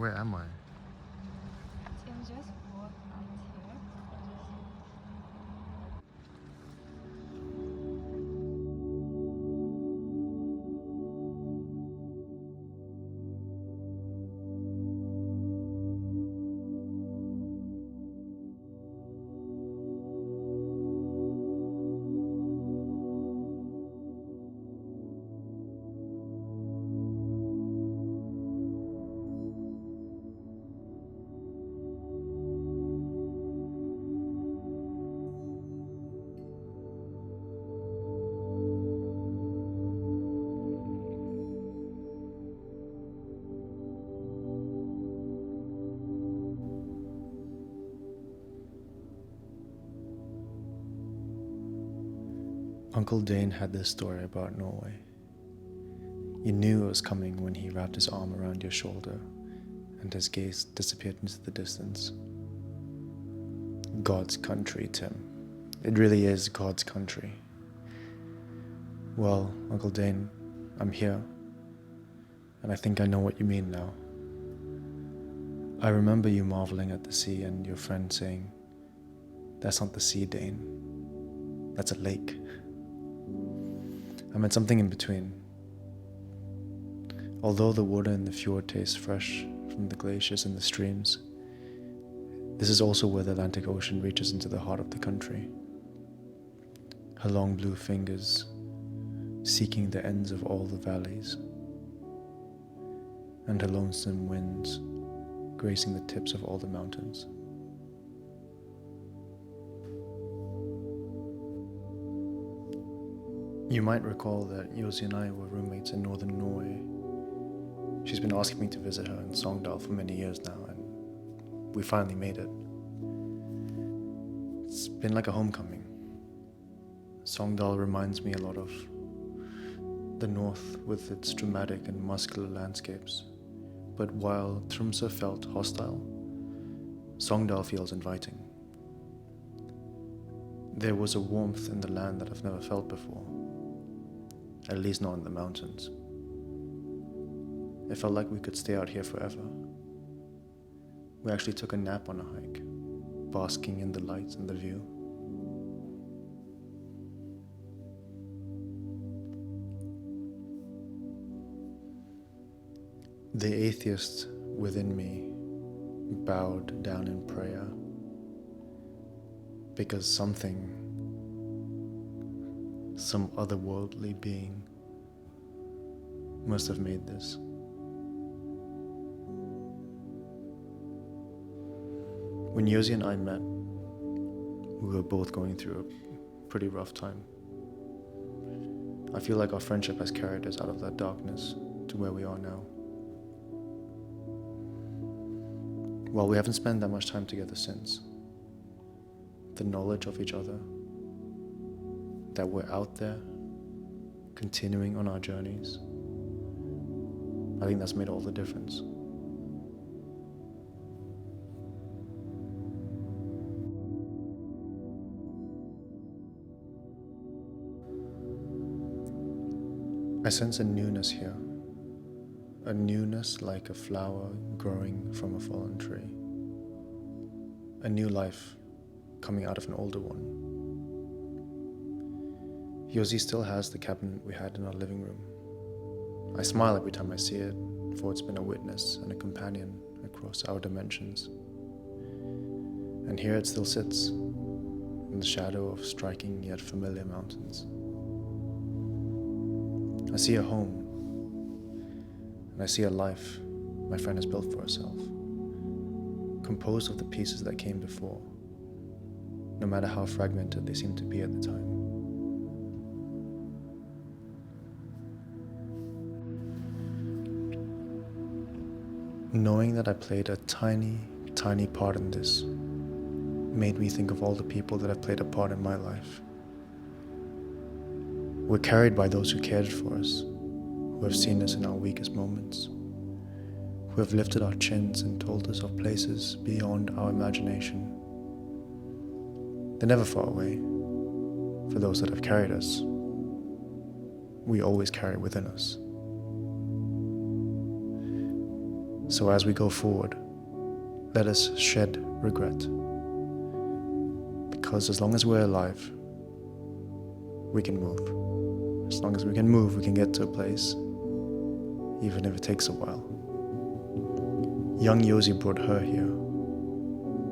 Where am I? Can just walk right here. Uncle Dane had this story about Norway. You knew it was coming when he wrapped his arm around your shoulder and his gaze disappeared into the distance. God's country, Tim. It really is God's country. Well, Uncle Dane, I'm here, and I think I know what you mean now. I remember you marveling at the sea and your friend saying, "That's not the sea, Dane. That's a lake." I meant something in between. Although the water in the fjord tastes fresh from the glaciers and the streams, this is also where the Atlantic Ocean reaches into the heart of the country. Her long blue fingers seeking the ends of all the valleys, and her lonesome winds gracing the tips of all the mountains. You might recall that Josie and I were roommates in northern Norway. She's been asking me to visit her in Sogndal for many years now, and we finally made it. It's been like a homecoming. Sogndal reminds me a lot of the north with its dramatic and muscular landscapes. But while Tromsø felt hostile, Sogndal feels inviting. There was a warmth in the land that I've never felt before, at least not in the mountains. It felt like we could stay out here forever. We actually took a nap on a hike, basking in the lights and the view. The atheist within me bowed down in prayer because something, some otherworldly being must have made this. When Josie and I met, we were both going through a pretty rough time. I feel like our friendship has carried us out of that darkness to where we are now. While we haven't spent that much time together since, the knowledge of each other, that we're out there, continuing on our journeys, I think that's made all the difference. I sense a newness here, a newness like a flower growing from a fallen tree, a new life coming out of an older one. Josie still has the cabinet we had in our living room. I smile every time I see it, for it's been a witness and a companion across our dimensions. And here it still sits, in the shadow of striking yet familiar mountains. I see a home, and I see a life my friend has built for herself, composed of the pieces that came before, no matter how fragmented they seemed to be at the time. Knowing that I played a tiny, tiny part in this made me think of all the people that have played a part in my life. We're carried by those who cared for us, who have seen us in our weakest moments, who have lifted our chins and told us of places beyond our imagination. They're never far away. For those that have carried us, we always carry within us. So as we go forward, let us shed regret. Because as long as we're alive, we can move. As long as we can move, we can get to a place, even if it takes a while. Young Yosi brought her here,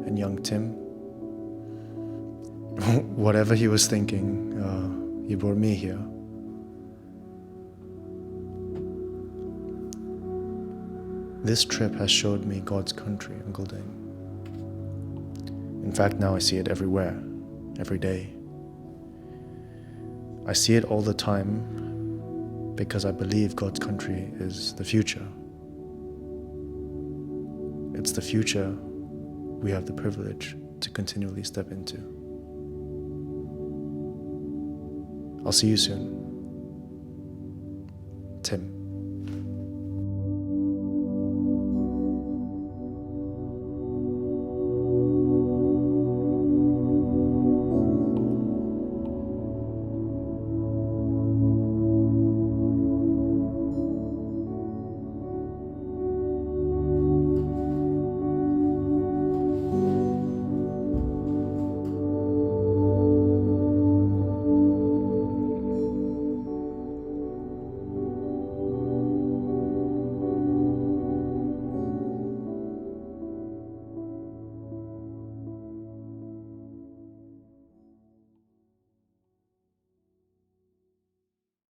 and young Tim, whatever he was thinking, he brought me here. This trip has showed me God's country, Uncle Dane. In fact, now I see it everywhere, every day. I see it all the time because I believe God's country is the future. It's the future we have the privilege to continually step into. I'll see you soon. Tim.